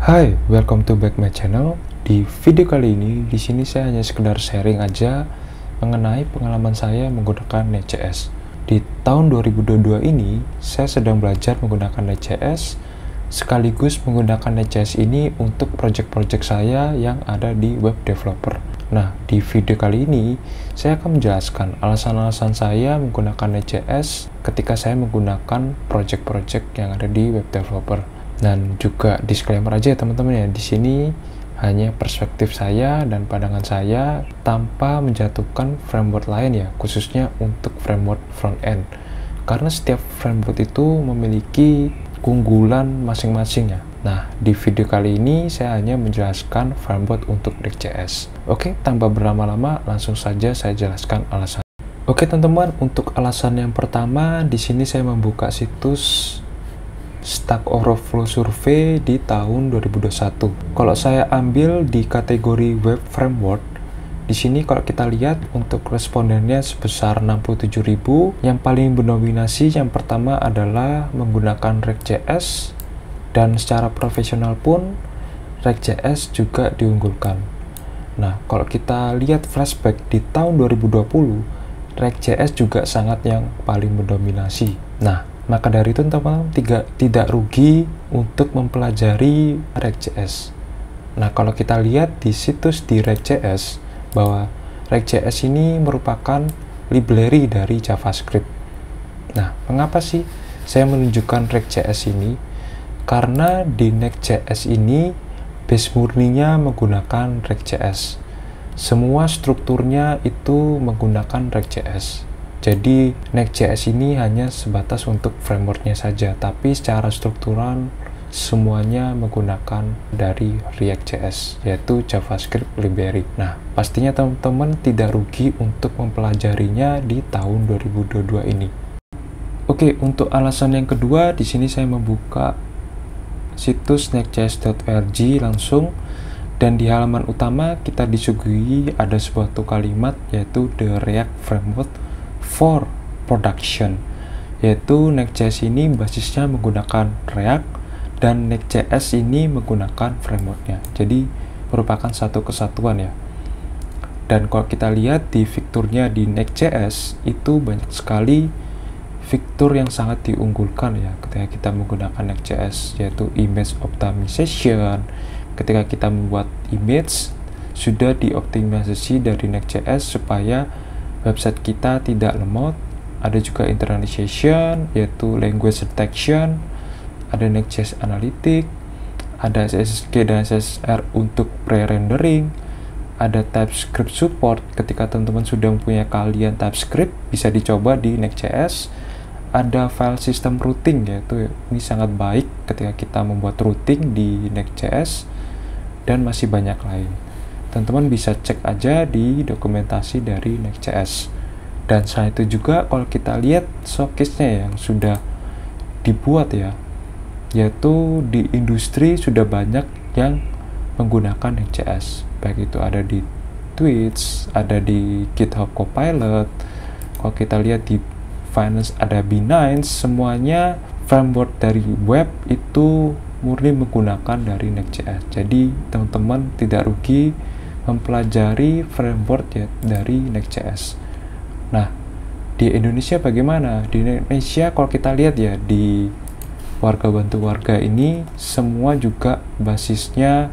Hai, welcome to back my channel. Di video kali ini, di sini saya hanya sekedar sharing aja mengenai pengalaman saya menggunakan Next.js. Di tahun 2022 ini, saya sedang belajar menggunakan Next.js, sekaligus menggunakan Next.js ini untuk project-project saya yang ada di web developer. Nah, di video kali ini, saya akan menjelaskan alasan-alasan saya menggunakan Next.js ketika saya menggunakan project-project yang ada di web developer. Dan juga disclaimer aja ya teman-teman ya, di sini hanya perspektif saya dan pandangan saya tanpa menjatuhkan framework lain ya, khususnya untuk framework front-end. Karena setiap framework itu memiliki keunggulan masing-masing ya. Nah, di video kali ini saya hanya menjelaskan framework untuk Next.js. Oke, tanpa berlama-lama langsung saja saya jelaskan alasan. Oke teman-teman, untuk alasan yang pertama, di sini saya membuka situs Stack Overflow Survey di tahun 2021. Kalau saya ambil di kategori web framework, di sini kalau kita lihat untuk respondennya sebesar 67.000, yang paling mendominasi yang pertama adalah menggunakan React.js, dan secara profesional pun React.js juga diunggulkan. Nah, kalau kita lihat flashback di tahun 2020, React.js juga sangat yang paling mendominasi. Nah, maka dari itu teman-teman tidak rugi untuk mempelajari React.js. Nah, kalau kita lihat di situs di React.js, bahwa React.js ini merupakan library dari JavaScript. Nah, mengapa sih saya menunjukkan React.js ini? Karena di Next.js ini base murninya menggunakan React.js. Semua strukturnya itu menggunakan React.js. Jadi Next.js ini hanya sebatas untuk frameworknya saja, tapi secara struktural semuanya menggunakan dari React.js, yaitu JavaScript library. Nah, pastinya teman-teman tidak rugi untuk mempelajarinya di tahun 2022 ini. Oke, untuk alasan yang kedua, di sini saya membuka situs nextjs.org langsung, dan di halaman utama kita disuguhi ada sebuah kalimat, yaitu The React Framework for Production, yaitu Next.js ini basisnya menggunakan React dan Next.js ini menggunakan frameworknya, jadi merupakan satu kesatuan ya. Dan kalau kita lihat di fiturnya di Next.js itu banyak sekali fitur yang sangat diunggulkan ya ketika kita menggunakan Next.js, yaitu image optimization. Ketika kita membuat image, sudah dioptimisasi dari Next.js supaya website kita tidak lemot. Ada juga internalization, yaitu language detection, ada Next.js Analytics, ada SSK dan SSR untuk pre-rendering, ada TypeScript support. Ketika teman-teman sudah mempunyai keahlian TypeScript, bisa dicoba di Next.js. Ada file system routing, yaitu ini sangat baik ketika kita membuat routing di Next.js, dan masih banyak lain. Teman-teman bisa cek aja di dokumentasi dari Next.js. Dan selain itu juga kalau kita lihat showcase-nya yang sudah dibuat ya, yaitu di industri sudah banyak yang menggunakan Next.js, baik itu ada di Twitch, ada di GitHub Copilot. Kalau kita lihat di Finance ada Binance, semuanya framework dari web itu murni menggunakan dari Next.js. Jadi teman-teman tidak rugi mempelajari framework ya dari Next.js. Nah, di Indonesia bagaimana? Di Indonesia kalau kita lihat ya, di warga bantu warga ini semua juga basisnya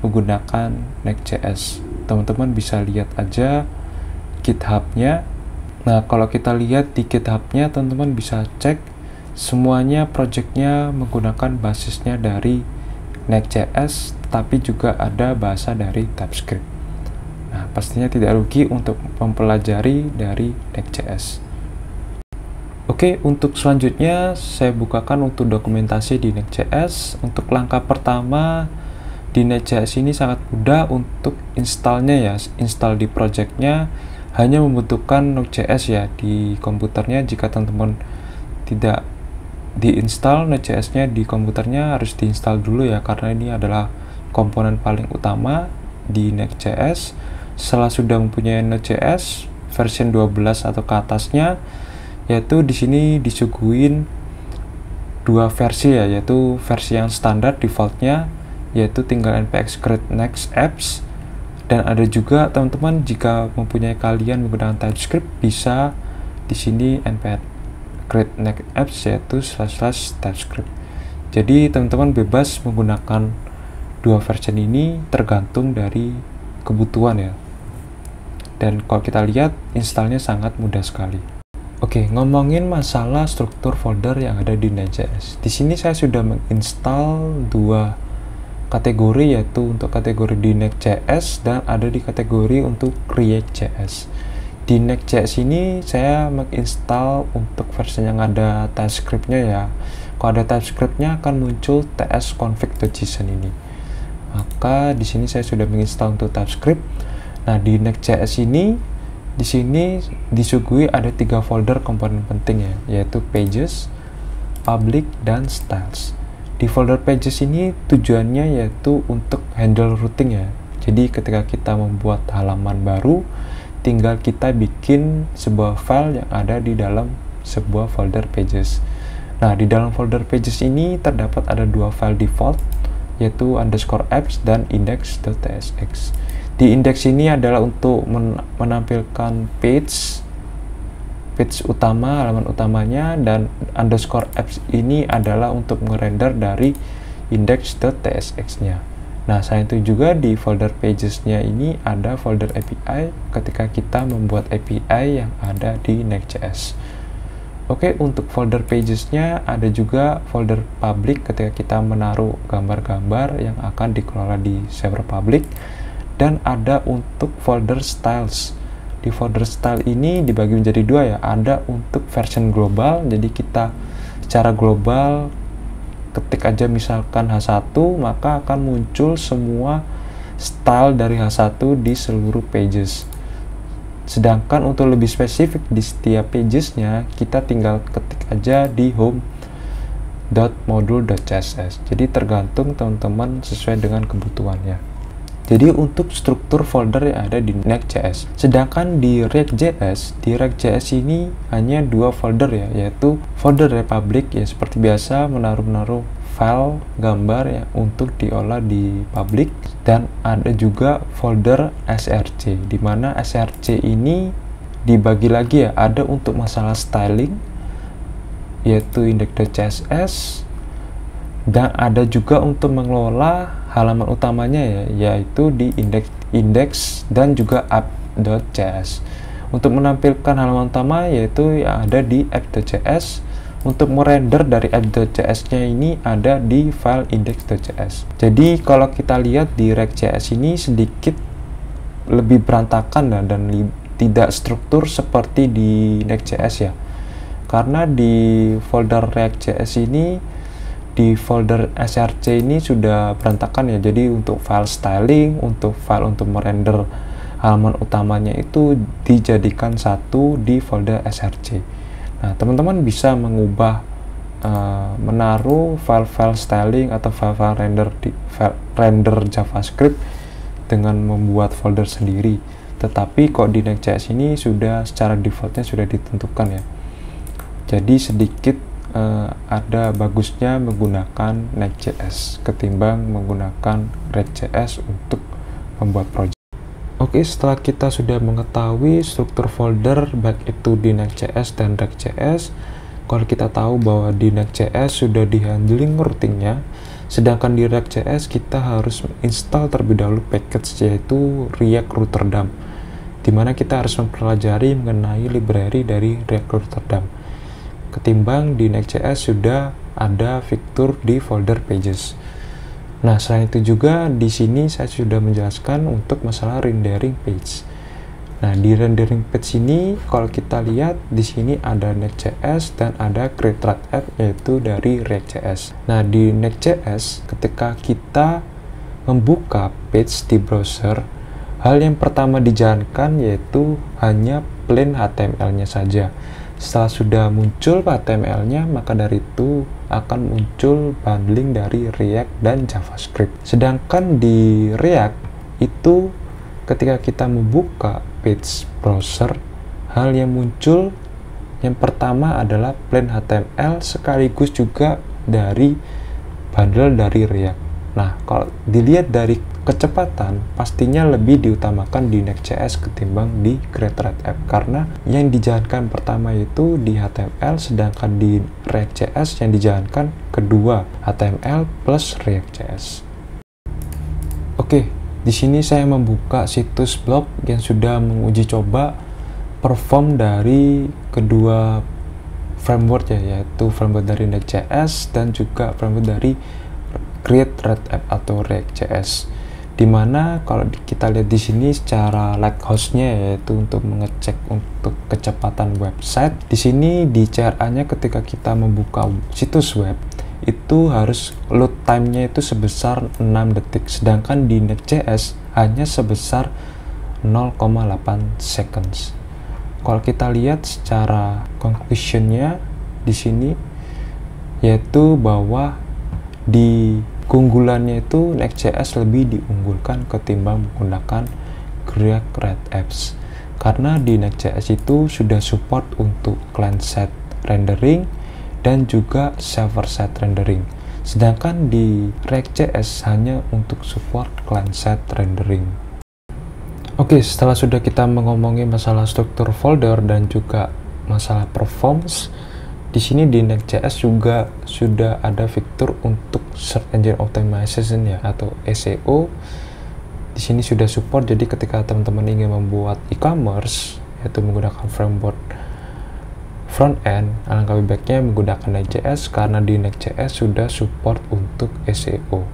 menggunakan Next.js. Teman-teman bisa lihat aja GitHub-nya. Nah, kalau kita lihat di GitHub-nya, teman-teman bisa cek semuanya projectnya menggunakan basisnya dari Next.js, tapi juga ada bahasa dari TypeScript. Nah, pastinya tidak rugi untuk mempelajari dari Next.js. Oke, untuk selanjutnya saya bukakan untuk dokumentasi di Next.js. Untuk langkah pertama di Next.js ini sangat mudah untuk installnya ya. Install di projectnya hanya membutuhkan Node.js ya di komputernya. Jika teman-teman tidak diinstal Node.js-nya di komputernya, harus diinstal dulu ya, karena ini adalah komponen paling utama di Next.js. Setelah sudah mempunyai Node.js version 12 atau ke atasnya, yaitu di sini disuguhin dua versi ya, yaitu versi yang standar defaultnya yaitu tinggal npx create next apps. Dan ada juga teman-teman jika mempunyai kalian menggunakan TypeScript, bisa di sini npx create next apps yaitu //TypeScript. Jadi teman-teman bebas menggunakan dua version ini tergantung dari kebutuhan ya. Dan kalau kita lihat installnya sangat mudah sekali. Oke, ngomongin masalah struktur folder yang ada di Next.js. Di sini saya sudah menginstal dua kategori, yaitu untuk kategori di Next.js dan ada di kategori untuk React.js. Di Next.js ini saya menginstal untuk versi yang ada TypeScript-nya ya. Kalau ada TypeScript-nya akan muncul tsconfig.json ini. Maka di sini saya sudah menginstal untuk TypeScript. Nah, di Next.js ini di sini disuguhi ada 3 folder komponen penting ya, yaitu pages, public, dan styles. Di folder pages ini tujuannya yaitu untuk handle routing ya. Jadi ketika kita membuat halaman baru, tinggal kita bikin sebuah file yang ada di dalam sebuah folder pages. Nah, di dalam folder pages ini terdapat ada 2 file default, yaitu _apps dan index.tsx. Di index ini adalah untuk menampilkan page utama, halaman utamanya, dan _apps ini adalah untuk merender dari index.tsx-nya. Nah, selain itu juga di folder pages-nya ini ada folder API ketika kita membuat API yang ada di Next.js. Oke, untuk folder pages-nya ada juga folder public ketika kita menaruh gambar-gambar yang akan dikelola di server public. Dan ada untuk folder styles. Di folder style ini dibagi menjadi 2 ya. Ada untuk version global, jadi kita secara global ketik aja misalkan H1, maka akan muncul semua style dari H1 di seluruh pages. Sedangkan untuk lebih spesifik di setiap pagesnya, kita tinggal ketik aja di home.module.css. Jadi tergantung teman-teman sesuai dengan kebutuhannya. Jadi untuk struktur folder yang ada di Next.js. Sedangkan di React.js ini hanya 2 folder ya, yaitu folder republic ya seperti biasa menaruh file gambar yang untuk diolah di public, dan ada juga folder src, di mana src ini dibagi lagi ya, ada untuk masalah styling yaitu index.css, dan ada juga untuk mengelola halaman utamanya ya, yaitu di index dan juga app.js. Untuk menampilkan halaman utama yaitu yang ada di app.js. Untuk merender dari app.js-nya ini ada di file index.js. Jadi kalau kita lihat di React.js ini sedikit lebih berantakan dan tidak struktur seperti di Next.js ya. Karena di folder React.js ini, di folder src ini sudah berantakan ya. Jadi untuk file styling, untuk file untuk merender halaman utamanya itu dijadikan satu di folder src. Nah, teman-teman bisa mengubah menaruh file-file styling atau file-file render JavaScript dengan membuat folder sendiri. Tetapi kok di Next.js ini sudah secara defaultnya sudah ditentukan ya. Jadi sedikit ada bagusnya menggunakan Next.js ketimbang menggunakan React.js untuk membuat project. Oke, setelah kita sudah mengetahui struktur folder baik itu di Next.js dan React.js, kalau kita tahu bahwa di Next.js sudah di-handling routingnya, sedangkan di React.js kita harus install terlebih dahulu package yaitu React Rotterdam, dimana kita harus mempelajari mengenai library dari React Rotterdam. Ketimbang di Next.js sudah ada fitur di folder pages. Nah, selain itu juga di sini saya sudah menjelaskan untuk masalah rendering page. Nah, di rendering page ini kalau kita lihat di sini ada Next.js dan ada create app yaitu dari React.js. Nah, di Next.js ketika kita membuka page di browser, hal yang pertama dijalankan yaitu hanya plain HTML-nya saja. Setelah sudah muncul HTML-nya, maka dari itu akan muncul bundling dari React dan JavaScript. Sedangkan di React itu ketika kita membuka page browser, hal yang muncul yang pertama adalah plain HTML sekaligus juga dari bundle dari React. Nah, kalau dilihat dari kecepatan, pastinya lebih diutamakan di Next.js ketimbang di Create.React App, karena yang dijalankan pertama itu di HTML, sedangkan di React.js yang dijalankan kedua, HTML plus React.js. Oke, di sini saya membuka situs blog yang sudah menguji coba perform dari kedua framework ya, yaitu framework dari Next.js dan juga framework dari Create.React App atau React.js. Dimana kalau kita lihat di sini secara Likehouse-nya, yaitu untuk mengecek untuk kecepatan website. Di sini di CRA-nya ketika kita membuka situs web itu harus load time-nya itu sebesar 6 detik, sedangkan di Next.js hanya sebesar 0,8 seconds. Kalau kita lihat secara conclusion-nya di sini, yaitu bahwa di keunggulannya itu Next.js lebih diunggulkan ketimbang menggunakan Create.React Apps, karena di Next.js itu sudah support untuk client-side rendering dan juga server-side rendering, sedangkan di React.js hanya untuk support client-side rendering. Oke, setelah sudah kita mengomongin masalah struktur folder dan juga masalah performance, di sini di Next.js juga sudah ada fitur untuk Search Engine Optimization ya, atau SEO. Di sini sudah support, jadi ketika teman-teman ingin membuat e-commerce, yaitu menggunakan framework front end, alangkah lebih baiknya menggunakan Next.js karena di Next.js sudah support untuk SEO.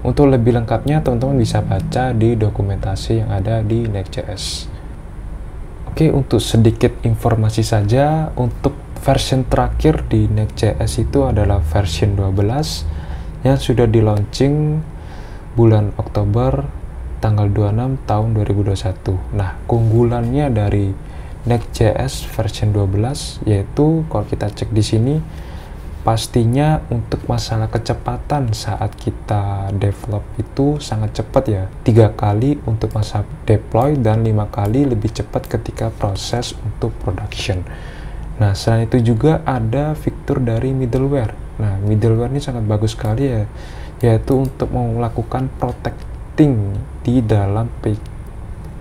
Untuk lebih lengkapnya, teman-teman bisa baca di dokumentasi yang ada di Next.js. Oke, untuk sedikit informasi saja, untuk version terakhir di Next.js itu adalah version 12 yang sudah di launching bulan Oktober tanggal 26 tahun 2021. Nah, keunggulannya dari Next.js version 12 yaitu kalau kita cek di sini, pastinya untuk masalah kecepatan saat kita develop itu sangat cepat ya, 3 kali untuk masa deploy dan 5 kali lebih cepat ketika proses untuk production. Nah, selain itu juga ada fitur dari middleware. Nah, middleware ini sangat bagus sekali ya, yaitu untuk melakukan protecting di dalam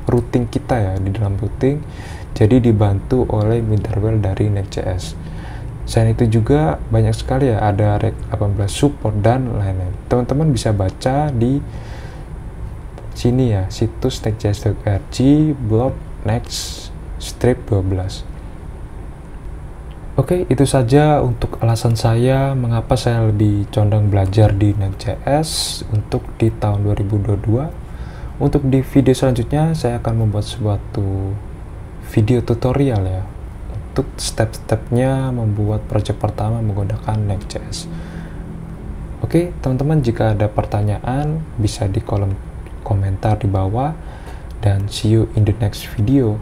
routing kita ya, di dalam routing. Jadi dibantu oleh middleware dari Next.js. Selain itu juga banyak sekali ya, ada React 18 support dan lain-lain. Teman-teman bisa baca di sini ya, situs next.js.org blog next strip 12. Oke, itu saja untuk alasan saya mengapa saya lebih condong belajar di Next.js untuk di tahun 2022. Untuk di video selanjutnya saya akan membuat suatu video tutorial ya, untuk step-stepnya membuat project pertama menggunakan Next.js. Oke, teman-teman, jika ada pertanyaan bisa di kolom komentar di bawah, dan see you in the next video.